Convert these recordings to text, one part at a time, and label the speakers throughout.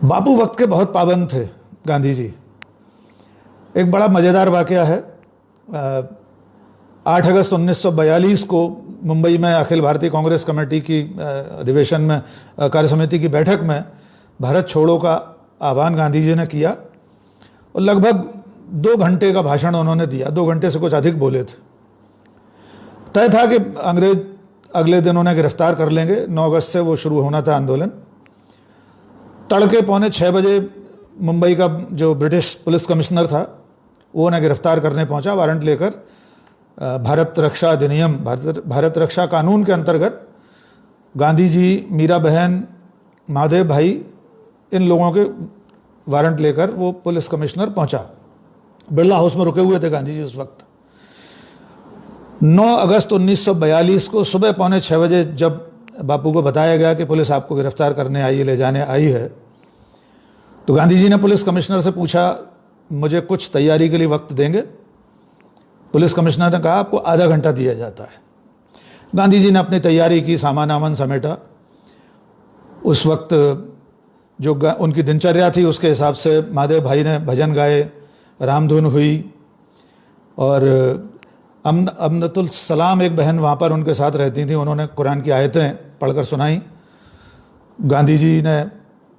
Speaker 1: बापू वक्त के बहुत पाबंद थे गांधी जी। एक बड़ा मज़ेदार वाक़या है। 8 अगस्त 1942 को मुंबई में अखिल भारतीय कांग्रेस कमेटी की अधिवेशन में कार्य समिति की बैठक में भारत छोड़ो का आह्वान गांधी जी ने किया और लगभग 2 घंटे का भाषण उन्होंने दिया। 2 घंटे से कुछ अधिक बोले थे। तय था कि अंग्रेज अगले दिन उन्हें गिरफ्तार कर लेंगे। 9 अगस्त से वो शुरू होना था आंदोलन। तड़के 5:45 बजे मुंबई का जो ब्रिटिश पुलिस कमिश्नर था वो उन्हें गिरफ्तार करने पहुंचा वारंट लेकर। भारत रक्षा अधिनियम, भारत रक्षा कानून के अंतर्गत गांधी जी, मीरा बहन, महादेव भाई, इन लोगों के वारंट लेकर वो पुलिस कमिश्नर पहुंचा। बिरला हाउस में रुके हुए थे गांधी जी उस वक्त। 9 अगस्त 1942 को सुबह 5:45 बजे जब बापू को बताया गया कि पुलिस आपको गिरफ्तार करने आई है, ले जाने आई है, तो गांधी जी ने पुलिस कमिश्नर से पूछा, मुझे कुछ तैयारी के लिए वक्त देंगे? पुलिस कमिश्नर ने कहा, आपको आधा घंटा दिया जाता है। गांधी जी ने अपनी तैयारी की, सामान आमन समेटा। उस वक्त जो उनकी दिनचर्या थी उसके हिसाब से महादेव भाई ने भजन गाए, रामधुन हुई और अमनतुल सलाम एक बहन वहाँ पर उनके साथ रहती थी, उन्होंने कुरान की आयतें पढ़कर सुनाई। गांधी जी ने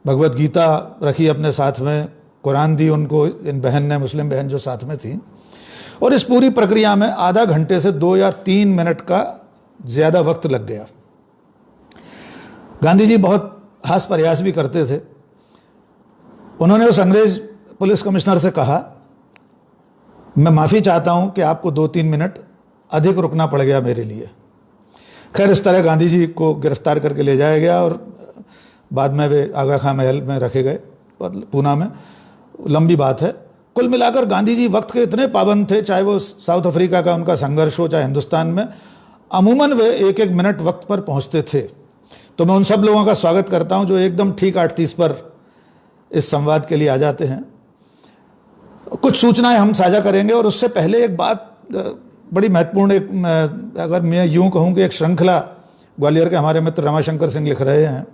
Speaker 1: भगवत गीता रखी अपने साथ में, कुरान दी उनको, इन बहन ने, मुस्लिम बहन जो साथ में थी। और इस पूरी प्रक्रिया में आधा घंटे से 2 या 3 मिनट का ज़्यादा वक्त लग गया। गांधी जी बहुत हास प्रयास भी करते थे। उन्होंने उस अंग्रेज पुलिस कमिश्नर से कहा, मैं माफ़ी चाहता हूं कि आपको 2-3 मिनट अधिक रुकना पड़ गया मेरे लिए। खैर, इस तरह गांधी जी को गिरफ्तार करके ले जाया गया और बाद में वे आगा खां महल में रखे गए पूना में। लंबी बात है। कुल मिलाकर गांधी जी वक्त के इतने पाबंद थे, चाहे वो साउथ अफ्रीका का उनका संघर्ष हो, चाहे हिंदुस्तान में, अमूमन वे 1-1 मिनट वक्त पर पहुंचते थे। तो मैं उन सब लोगों का स्वागत करता हूं जो एकदम ठीक 8:30 पर इस संवाद के लिए आ जाते हैं। कुछ सूचनाएं हम साझा करेंगे और उससे पहले एक बात बड़ी महत्वपूर्ण, अगर मैं यूं कहूं कि एक श्रृंखला ग्वालियर के हमारे मित्र रमाशंकर सिंह लिख रहे हैं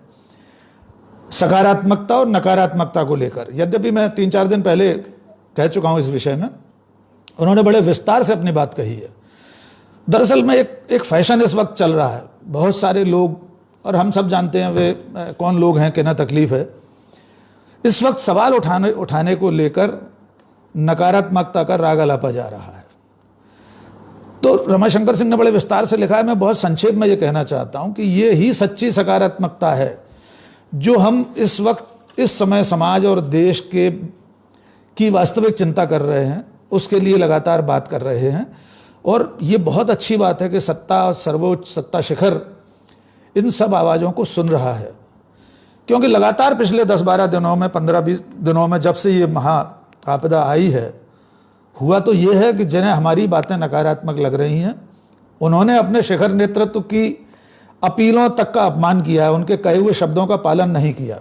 Speaker 1: सकारात्मकता और नकारात्मकता को लेकर। यद्यपि मैं 3-4 दिन पहले कह चुका हूं इस विषय में, उन्होंने बड़े विस्तार से अपनी बात कही है। दरअसल में एक फैशन इस वक्त चल रहा है। बहुत सारे लोग, और हम सब जानते हैं वे कौन लोग हैं, किन्हें तकलीफ है, इस वक्त सवाल उठाने को लेकर नकारात्मकता का राग अलापा जा रहा है। तो रमाशंकर सिंह ने बड़े विस्तार से लिखा है। मैं बहुत संक्षेप में ये कहना चाहता हूं कि ये ही सच्ची सकारात्मकता है जो हम इस वक्त, इस समय समाज और देश की वास्तविक चिंता कर रहे हैं, उसके लिए लगातार बात कर रहे हैं। और ये बहुत अच्छी बात है कि सत्ता, सर्वोच्च सत्ता शिखर इन सब आवाज़ों को सुन रहा है। क्योंकि लगातार पिछले 10-12 दिनों में, 15-20 दिनों में, जब से ये महा आपदा आई है, हुआ तो ये है कि जिन्हें हमारी बातें नकारात्मक लग रही हैं, उन्होंने अपने शिखर नेतृत्व की अपीलों तक का अपमान किया है, उनके कहे हुए शब्दों का पालन नहीं किया।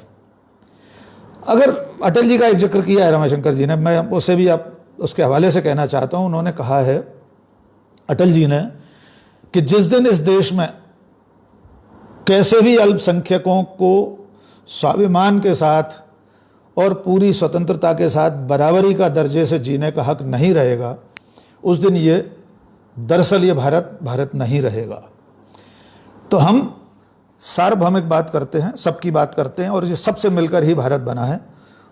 Speaker 1: अगर अटल जी का एक जिक्र किया है रमाशंकर जी ने, मैं उसे भी आप उसके हवाले से कहना चाहता हूँ। उन्होंने कहा है, अटल जी ने, कि जिस दिन इस देश में कैसे भी अल्पसंख्यकों को स्वाभिमान के साथ और पूरी स्वतंत्रता के साथ बराबरी का दर्जे से जीने का हक नहीं रहेगा, उस दिन ये, दरअसल ये भारत नहीं रहेगा। तो हम सार्वभौमिक बात करते हैं, सबकी बात करते हैं, और ये सबसे मिलकर ही भारत बना है,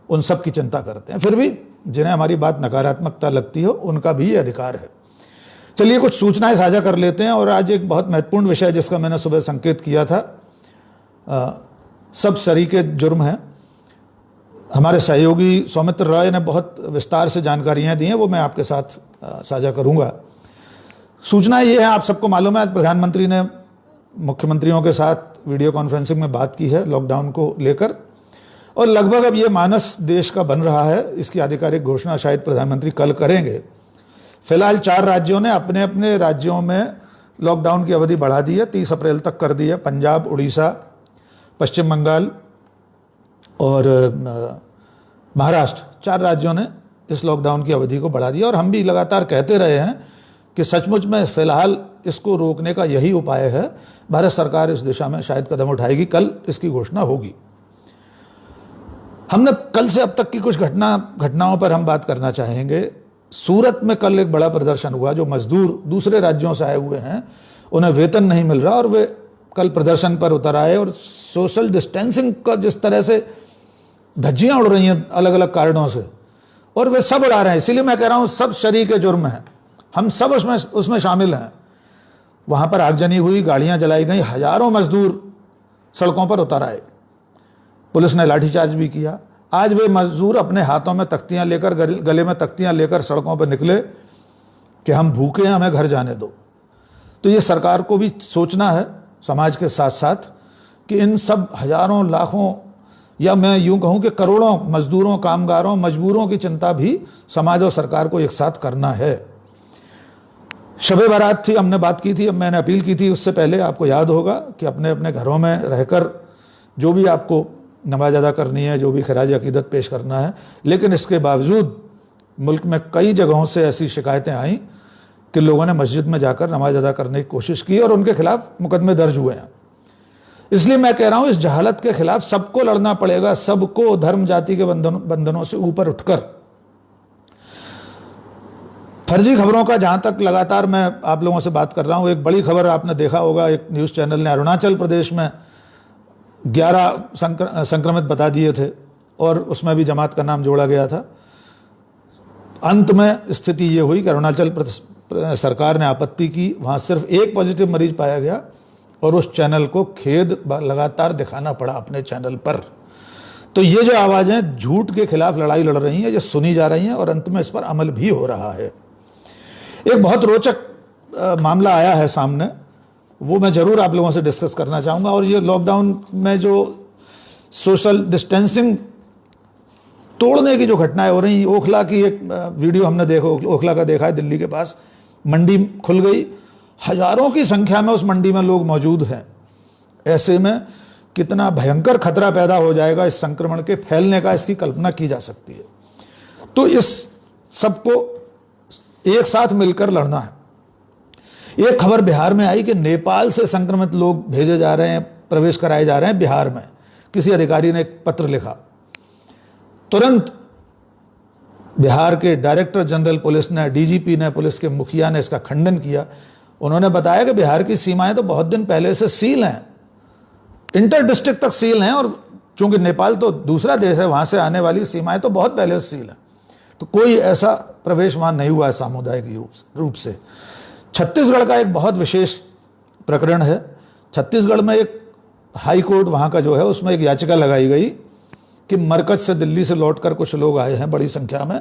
Speaker 1: उन सब की चिंता करते हैं। फिर भी जिन्हें हमारी बात नकारात्मकता लगती हो, उनका भी ये अधिकार है। चलिए कुछ सूचनाएं साझा कर लेते हैं। और आज एक बहुत महत्वपूर्ण विषय जिसका मैंने सुबह संकेत किया था, सब शरीके जुर्म हैं। हमारे सहयोगी सौमित्र रॉय ने बहुत विस्तार से जानकारियाँ दी हैं, वो मैं आपके साथ साझा करूँगा। सूचना ये है, आप सबको मालूम है, आज प्रधानमंत्री ने मुख्यमंत्रियों के साथ वीडियो कॉन्फ्रेंसिंग में बात की है लॉकडाउन को लेकर, और लगभग अब ये मानस देश का बन रहा है। इसकी आधिकारिक घोषणा शायद प्रधानमंत्री कल करेंगे। फिलहाल 4 राज्यों ने अपने अपने राज्यों में लॉकडाउन की अवधि बढ़ा दी है, 30 अप्रैल तक कर दी है। पंजाब, उड़ीसा, पश्चिम बंगाल और महाराष्ट्र, 4 राज्यों ने इस लॉकडाउन की अवधि को बढ़ा दिया। और हम भी लगातार कहते रहे हैं कि सचमुच में फिलहाल इसको रोकने का यही उपाय है। भारत सरकार इस दिशा में शायद कदम उठाएगी, कल इसकी घोषणा होगी। हमने कल से अब तक की कुछ घटनाओं पर हम बात करना चाहेंगे। सूरत में कल एक बड़ा प्रदर्शन हुआ। जो मजदूर दूसरे राज्यों से आए हुए हैं, उन्हें वेतन नहीं मिल रहा और वे कल प्रदर्शन पर उतर आए और सोशल डिस्टेंसिंग का जिस तरह से धज्जियां उड़ रही हैं अलग अलग कारणों से, और वे सब उड़ा रहे हैं। इसीलिए मैं कह रहा हूं सब शरीक जुर्म हैं, हम सब उसमें शामिल हैं। वहां पर आगजनी हुई, गाड़ियां जलाई गई, हजारों मजदूर सड़कों पर उतर आए, पुलिस ने लाठीचार्ज भी किया। आज वे मजदूर अपने हाथों में तख्तियां लेकर, गले में तख्तियां लेकर सड़कों पर निकले कि हम भूखे हैं, हमें घर जाने दो। तो ये सरकार को भी सोचना है समाज के साथ साथ कि इन सब हजारों लाखों, या मैं यूं कहूं कि करोड़ों मजदूरों, कामगारों, मजबूरों की चिंता भी समाज और सरकार को एक साथ करना है। शबे बारात थी, हमने बात की थी, मैंने अपील की थी उससे पहले, आपको याद होगा कि अपने अपने घरों में रहकर जो भी आपको नमाज अदा करनी है, जो भी खराज अकीदत पेश करना है। लेकिन इसके बावजूद मुल्क में कई जगहों से ऐसी शिकायतें आईं कि लोगों ने मस्जिद में जाकर नमाज अदा करने की कोशिश की और उनके खिलाफ मुकदमे दर्ज हुए हैं। इसलिए मैं कह रहा हूं इस जहालत के खिलाफ सबको लड़ना पड़ेगा, सबको धर्म जाति के बंधनों से ऊपर उठकर। फर्जी खबरों का जहां तक लगातार मैं आप लोगों से बात कर रहा हूं, एक बड़ी खबर आपने देखा होगा, एक न्यूज़ चैनल ने अरुणाचल प्रदेश में 11 संक्रमित बता दिए थे और उसमें भी जमात का नाम जोड़ा गया था। अंत में स्थिति ये हुई कि अरुणाचल सरकार ने आपत्ति की, वहाँ सिर्फ एक पॉजिटिव मरीज पाया गया और उस चैनल को खेद लगातार दिखाना पड़ा अपने चैनल पर। तो ये जो आवाज़ें झूठ के खिलाफ लड़ाई लड़ रही हैं, ये सुनी जा रही हैं और अंत में इस पर अमल भी हो रहा है। एक बहुत रोचक मामला आया है सामने, वो मैं ज़रूर आप लोगों से डिस्कस करना चाहूँगा। और ये लॉकडाउन में जो सोशल डिस्टेंसिंग तोड़ने की जो घटनाएं हो रही, ओखला की एक वीडियो हमने देखा, ओखला का देखा है, दिल्ली के पास मंडी खुल गई, हजारों की संख्या में उस मंडी में लोग मौजूद हैं। ऐसे में कितना भयंकर खतरा पैदा हो जाएगा इस संक्रमण के फैलने का, इसकी कल्पना की जा सकती है। तो इस सबको एक साथ मिलकर लड़ना है। एक खबर बिहार में आई कि नेपाल से संक्रमित लोग भेजे जा रहे हैं, प्रवेश कराए जा रहे हैं बिहार में। किसी अधिकारी ने एक पत्र लिखा, तुरंत बिहार के डायरेक्टर जनरल पुलिस ने, डीजीपी ने, पुलिस के मुखिया ने इसका खंडन किया। उन्होंने बताया कि बिहार की सीमाएं तो बहुत दिन पहले से सील हैं, इंटर डिस्ट्रिक्ट तक सील हैं, और चूंकि नेपाल तो दूसरा देश है, वहां से आने वाली सीमाएं तो बहुत पहले से सील हैं, तो कोई ऐसा प्रवेश वहां नहीं हुआ है सामुदायिक रूप से। छत्तीसगढ़ का एक बहुत विशेष प्रकरण है। छत्तीसगढ़ में एक हाई कोर्ट वहाँ का जो है, उसमें एक याचिका लगाई गई कि मरकज से, दिल्ली से लौटकर कुछ लोग आए हैं बड़ी संख्या में,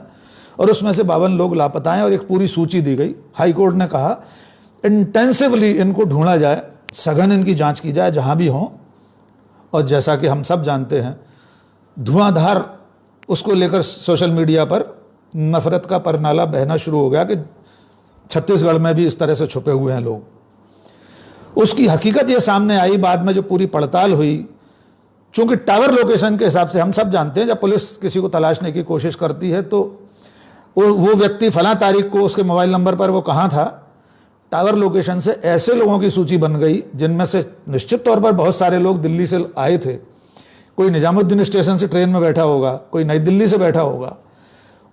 Speaker 1: और उसमें से 52 लोग लापता हैं और एक पूरी सूची दी गई। हाई कोर्ट ने कहा इंटेंसिवली इनको ढूंढा जाए, सघन इनकी जांच की जाए जहाँ भी हों। और जैसा कि हम सब जानते हैं, धुआंधार उसको लेकर सोशल मीडिया पर नफरत का परनाला बहना शुरू हो गया कि छत्तीसगढ़ में भी इस तरह से छुपे हुए हैं लोग। उसकी हकीकत ये सामने आई बाद में, जो पूरी पड़ताल हुई। चूंकि टावर लोकेशन के हिसाब से हम सब जानते हैं, जब पुलिस किसी को तलाशने की कोशिश करती है तो वो व्यक्ति फलां तारीख को उसके मोबाइल नंबर पर वो कहाँ था, टावर लोकेशन से ऐसे लोगों की सूची बन गई जिनमें से निश्चित तौर पर बहुत सारे लोग दिल्ली से आए थे। कोई निजामुद्दीन स्टेशन से ट्रेन में बैठा होगा, कोई नई दिल्ली से बैठा होगा।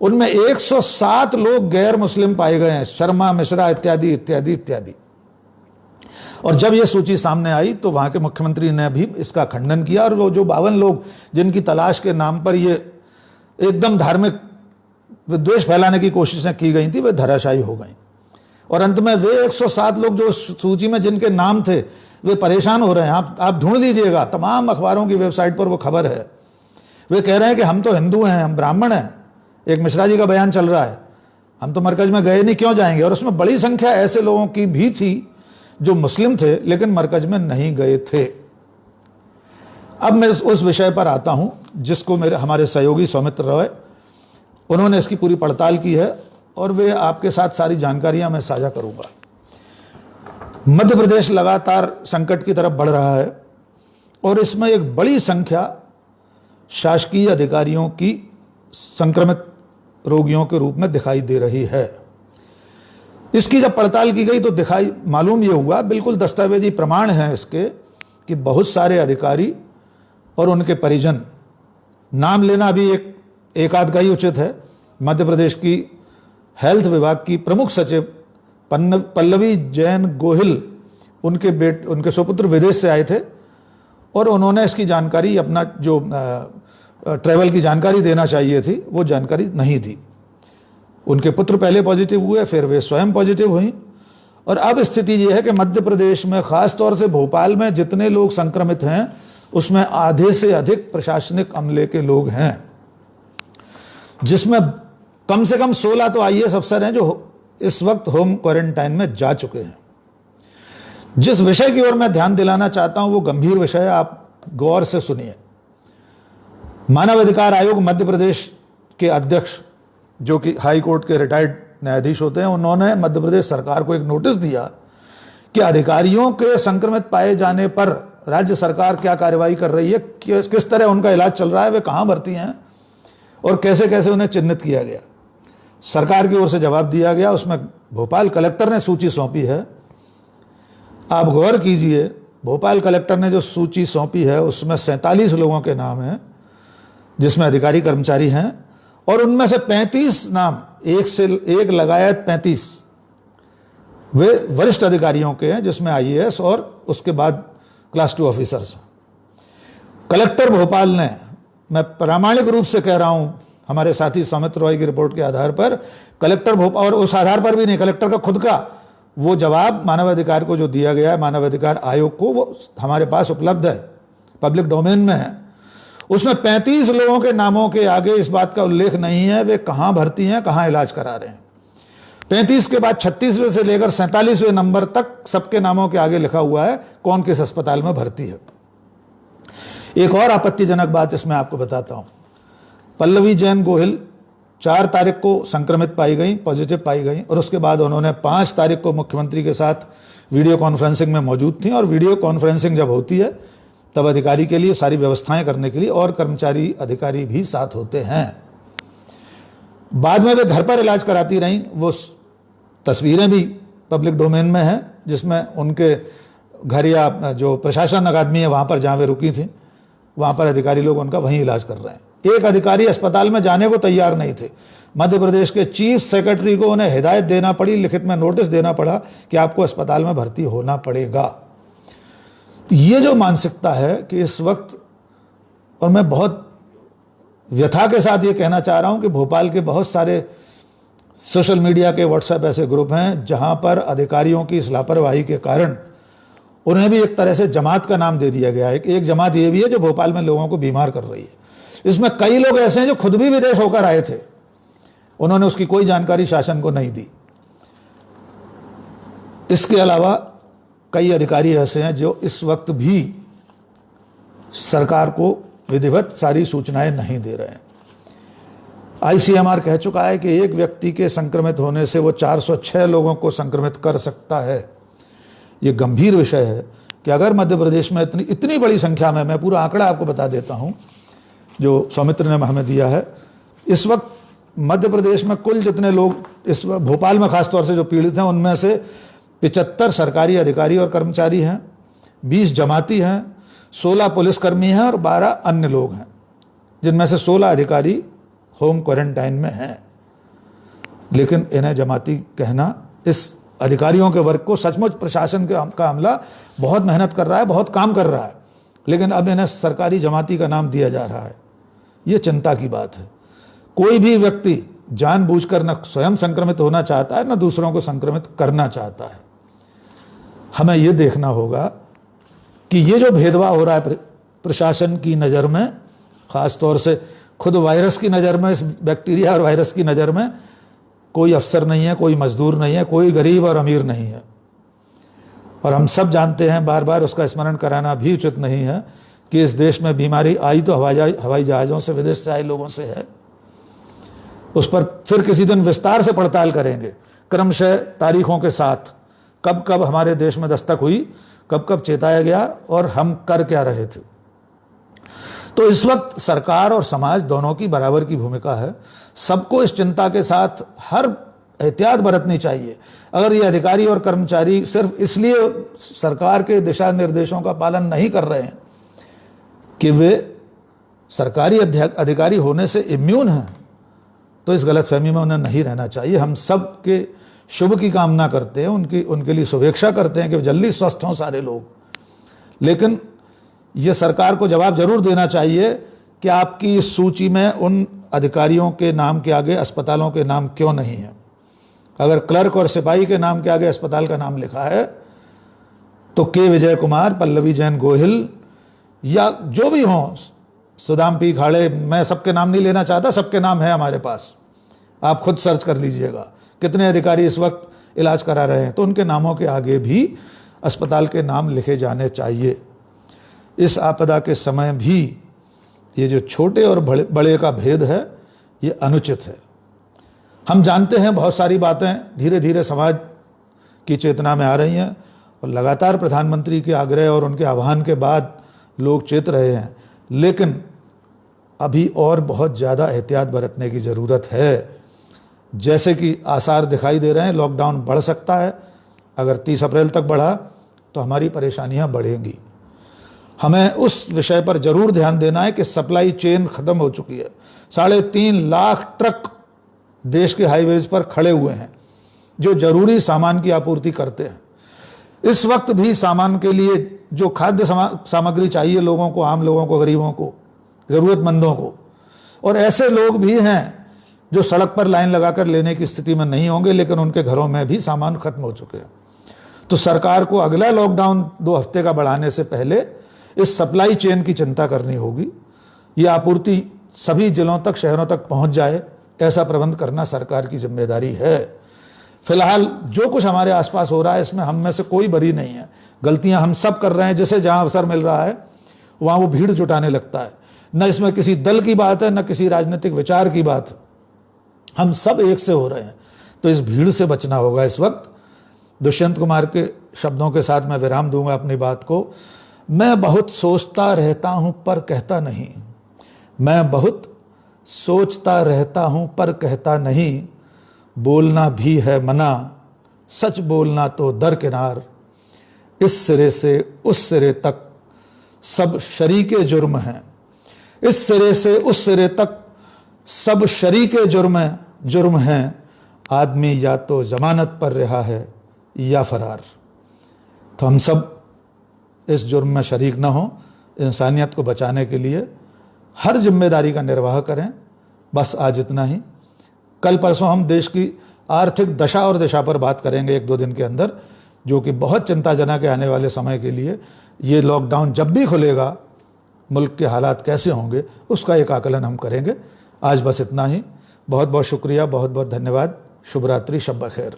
Speaker 1: उनमें 107 लोग गैर मुस्लिम पाए गए हैं, शर्मा, मिश्रा इत्यादि इत्यादि इत्यादि। और जब ये सूची सामने आई तो वहाँ के मुख्यमंत्री ने भी इसका खंडन किया, और वो जो 52 लोग जिनकी तलाश के नाम पर ये एकदम धार्मिक विद्वेष फैलाने की कोशिशें की गई थी, वे धराशायी हो गई। और अंत में वे 107 लोग जो सूची में जिनके नाम थे, वे परेशान हो रहे हैं। आप ढूंढ लीजिएगा, तमाम अखबारों की वेबसाइट पर वो खबर है। वे कह रहे हैं कि हम तो हिंदू हैं, हम ब्राह्मण हैं। एक मिश्रा जी का बयान चल रहा है, हम तो मरकज में गए नहीं, क्यों जाएंगे। और उसमें बड़ी संख्या ऐसे लोगों की भी थी जो मुस्लिम थे लेकिन मरकज में नहीं गए थे। अब मैं उस विषय पर आता हूं जिसको हमारे सहयोगी सौमित्र रॉय, उन्होंने इसकी पूरी पड़ताल की है और वे आपके साथ सारी जानकारियां मैं साझा करूंगा। मध्य प्रदेश लगातार संकट की तरफ बढ़ रहा है और इसमें एक बड़ी संख्या शासकीय अधिकारियों की संक्रमित रोगियों के रूप में दिखाई दे रही है। इसकी जब पड़ताल की गई तो मालूम ये हुआ, बिल्कुल दस्तावेजी प्रमाण हैं इसके, कि बहुत सारे अधिकारी और उनके परिजन नाम लेना भी एक आध का ही उचित है। मध्य प्रदेश की हेल्थ विभाग की प्रमुख सचिव पल्लवी जैन गोहिल, उनके सुपुत्र विदेश से आए थे और उन्होंने इसकी जानकारी, अपना जो ट्रैवल की जानकारी देना चाहिए थी, वो जानकारी नहीं दी। उनके पुत्र पहले पॉजिटिव हुए, फिर वे स्वयं पॉजिटिव हुई और अब स्थिति ये है कि मध्य प्रदेश में, खास तौर से भोपाल में जितने लोग संक्रमित हैं उसमें आधे से अधिक प्रशासनिक अमले के लोग हैं, जिसमें कम से कम 16 तो IAS अफसर हैं जो इस वक्त होम क्वारंटाइन में जा चुके हैं। जिस विषय की ओर मैं ध्यान दिलाना चाहता हूं वो गंभीर विषय है, आप गौर से सुनिए। मानव अधिकार आयोग मध्य प्रदेश के अध्यक्ष, जो कि हाई कोर्ट के रिटायर्ड न्यायाधीश होते हैं, उन्होंने मध्य प्रदेश सरकार को एक नोटिस दिया कि अधिकारियों के संक्रमित पाए जाने पर राज्य सरकार क्या कार्रवाई कर रही है, किस तरह उनका इलाज चल रहा है, वे कहाँ भर्ती हैं और कैसे कैसे उन्हें चिन्हित किया गया। सरकार की ओर से जवाब दिया गया, उसमें भोपाल कलेक्टर ने सूची सौंपी है। आप गौर कीजिए, भोपाल कलेक्टर ने जो सूची सौंपी है उसमें 47 लोगों के नाम हैं जिसमें अधिकारी कर्मचारी हैं और उनमें से 35 नाम, एक से एक लगायत 35 वे वरिष्ठ अधिकारियों के हैं, जिसमें IAS और उसके बाद क्लास 2 ऑफिसर्स। कलेक्टर भोपाल ने, मैं प्रामाणिक रूप से कह रहा हूं, हमारे साथी सौमित्र रॉय की रिपोर्ट के आधार पर, कलेक्टर भोपाल, और उस आधार पर भी नहीं, कलेक्टर का खुद का वो जवाब मानवाधिकार को जो दिया गया है, मानवाधिकार आयोग को, वो हमारे पास उपलब्ध है, पब्लिक डोमेन में है। उसमें 35 लोगों के नामों के आगे इस बात का उल्लेख नहीं है वे कहां भर्ती हैं, कहां इलाज करा रहे हैं। 35 के बाद 36वें से लेकर 47वें नंबर तक सबके नामों के आगे लिखा हुआ है कौन किस अस्पताल में भर्ती है। एक और आपत्तिजनक बात इसमें आपको बताता हूं। पल्लवी जैन गोहिल 4 तारीख को संक्रमित पाई गई, पॉजिटिव पाई गई और उसके बाद उन्होंने 5 तारीख को मुख्यमंत्री के साथ वीडियो कॉन्फ्रेंसिंग में मौजूद थी और वीडियो कॉन्फ्रेंसिंग जब होती है तब अधिकारी के लिए सारी व्यवस्थाएं करने के लिए और कर्मचारी अधिकारी भी साथ होते हैं। बाद में वे घर पर इलाज कराती रहीं, वो तस्वीरें भी पब्लिक डोमेन में हैं जिसमें उनके घर या जो प्रशासन अकादमी है वहाँ पर जहाँ वे रुकी थी वहाँ पर अधिकारी लोग उनका वहीं इलाज कर रहे हैं। एक अधिकारी अस्पताल में जाने को तैयार नहीं थे। मध्य प्रदेश के चीफ सेक्रेटरी को उन्हें हिदायत देना पड़ी, लिखित में नोटिस देना पड़ा कि आपको अस्पताल में भर्ती होना पड़ेगा। तो ये जो मानसिकता है कि इस वक्त, और मैं बहुत व्यथा के साथ ये कहना चाह रहा हूं कि भोपाल के बहुत सारे सोशल मीडिया के व्हाट्सएप ऐसे ग्रुप हैं जहां पर अधिकारियों की इस लापरवाही के कारण उन्हें भी एक तरह से जमात का नाम दे दिया गया है। एक जमात ये भी है जो भोपाल में लोगों को बीमार कर रही है। इसमें कई लोग ऐसे हैं जो खुद भी विदेश होकर आए थे, उन्होंने उसकी कोई जानकारी शासन को नहीं दी। इसके अलावा कई अधिकारी ऐसे हैं जो इस वक्त भी सरकार को विधिवत सारी सूचनाएं नहीं दे रहे हैं। ICMR कह चुका है कि एक व्यक्ति के संक्रमित होने से वो 406 लोगों को संक्रमित कर सकता है। ये गंभीर विषय है कि अगर मध्य प्रदेश में इतनी बड़ी संख्या में, मैं पूरा आंकड़ा आपको बता देता हूं जो सौमित्र ने हमें दिया है, इस वक्त मध्य प्रदेश में कुल जितने लोग इस भोपाल में खासतौर से जो पीड़ित हैं उनमें से 75 सरकारी अधिकारी और कर्मचारी हैं, 20 जमाती हैं, 16 पुलिसकर्मी हैं और 12 अन्य लोग हैं, जिनमें से 16 अधिकारी होम क्वारंटाइन में हैं। लेकिन इन्हें जमाती कहना, इस अधिकारियों के वर्ग को, सचमुच प्रशासन का अमला बहुत मेहनत कर रहा है, बहुत काम कर रहा है, लेकिन अब इन्हें सरकारी जमाती का नाम दिया जा रहा है। ये चिंता की बात है। कोई भी व्यक्ति जानबूझकर न स्वयं संक्रमित होना चाहता है न दूसरों को संक्रमित करना चाहता है। हमें ये देखना होगा कि ये जो भेदभाव हो रहा है प्रशासन की नज़र में, ख़ास तौर से खुद वायरस की नज़र में, इस बैक्टीरिया और वायरस की नज़र में कोई अफसर नहीं है, कोई मजदूर नहीं है, कोई गरीब और अमीर नहीं है। और हम सब जानते हैं, बार बार उसका स्मरण कराना भी उचित नहीं है कि इस देश में बीमारी आई तो हवाई जहाज़ों से, विदेश से आए लोगों से है। उस पर फिर किसी दिन विस्तार से पड़ताल करेंगे, क्रमशः तारीखों के साथ, कब कब हमारे देश में दस्तक हुई, कब कब चेताया गया और हम कर क्या रहे थे। तो इस वक्त सरकार और समाज दोनों की बराबर की भूमिका है। सबको इस चिंता के साथ हर एहतियात बरतनी चाहिए। अगर ये अधिकारी और कर्मचारी सिर्फ इसलिए सरकार के दिशा निर्देशों का पालन नहीं कर रहे हैं कि वे सरकारी अधिकारी होने से इम्यून हैं, तो इस गलतफहमी में उन्हें नहीं रहना चाहिए। हम सब के शुभ की कामना करते हैं, उनके लिए शुभेच्छा करते हैं कि जल्दी स्वस्थ हों सारे लोग, लेकिन ये सरकार को जवाब जरूर देना चाहिए कि आपकी इस सूची में उन अधिकारियों के नाम के आगे अस्पतालों के नाम क्यों नहीं है। अगर क्लर्क और सिपाही के नाम के आगे अस्पताल का नाम लिखा है तो के विजय कुमार, पल्लवी जैन गोहिल या जो भी हों, सुदाम पी खाड़े, मैं सबके नाम नहीं लेना चाहता, सबके नाम है हमारे पास, आप खुद सर्च कर लीजिएगा कितने अधिकारी इस वक्त इलाज करा रहे हैं, तो उनके नामों के आगे भी अस्पताल के नाम लिखे जाने चाहिए। इस आपदा के समय भी ये जो छोटे और बड़े का भेद है ये अनुचित है। हम जानते हैं बहुत सारी बातें धीरे धीरे समाज की चेतना में आ रही हैं और लगातार प्रधानमंत्री के आग्रह और उनके आह्वान के बाद लोग चेत रहे हैं, लेकिन अभी और बहुत ज़्यादा एहतियात बरतने की ज़रूरत है। जैसे कि आसार दिखाई दे रहे हैं, लॉकडाउन बढ़ सकता है, अगर 30 अप्रैल तक बढ़ा तो हमारी परेशानियां बढ़ेंगी। हमें उस विषय पर जरूर ध्यान देना है कि सप्लाई चेन ख़त्म हो चुकी है। 3.5 लाख ट्रक देश के हाईवेज पर खड़े हुए हैं जो जरूरी सामान की आपूर्ति करते हैं। इस वक्त भी सामान के लिए जो खाद्य सामग्री चाहिए लोगों को, आम लोगों को, गरीबों को, ज़रूरतमंदों को, और ऐसे लोग भी हैं जो सड़क पर लाइन लगाकर लेने की स्थिति में नहीं होंगे, लेकिन उनके घरों में भी सामान खत्म हो चुके हैं। तो सरकार को अगला लॉकडाउन 2 हफ्ते का बढ़ाने से पहले इस सप्लाई चेन की चिंता करनी होगी। ये आपूर्ति सभी जिलों तक, शहरों तक पहुंच जाए, ऐसा प्रबंध करना सरकार की जिम्मेदारी है। फिलहाल जो कुछ हमारे आसपास हो रहा है इसमें हम में से कोई बरी नहीं है, गलतियां हम सब कर रहे हैं। जिसे जहां अवसर मिल रहा है वहां वो भीड़ जुटाने लगता है। न इसमें किसी दल की बात है, न किसी राजनीतिक विचार की बात है, हम सब एक से हो रहे हैं। तो इस भीड़ से बचना होगा। इस वक्त दुष्यंत कुमार के शब्दों के साथ मैं विराम दूंगा अपनी बात को। मैं बहुत सोचता रहता हूं पर कहता नहीं, मैं बहुत सोचता रहता हूं पर कहता नहीं, बोलना भी है मना, सच बोलना तो दरकिनार, इस सिरे से उस सिरे तक सब शरीके जुर्म हैं, इस सिरे से उस सिरे तक सब शरीके जुर्म हैं, आदमी या तो जमानत पर रहा है या फरार। तो हम सब इस जुर्म में शरीक न हों, इंसानियत को बचाने के लिए हर जिम्मेदारी का निर्वाह करें। बस आज इतना ही। कल परसों हम देश की आर्थिक दशा और दिशा पर बात करेंगे 1-2 दिन के अंदर, जो कि बहुत चिंताजनक है आने वाले समय के लिए। ये लॉकडाउन जब भी खुलेगा मुल्क के हालात कैसे होंगे उसका एक आकलन हम करेंगे। आज बस इतना ही। बहुत बहुत शुक्रिया, बहुत बहुत धन्यवाद। शुभ रात्रि, शब बखैर।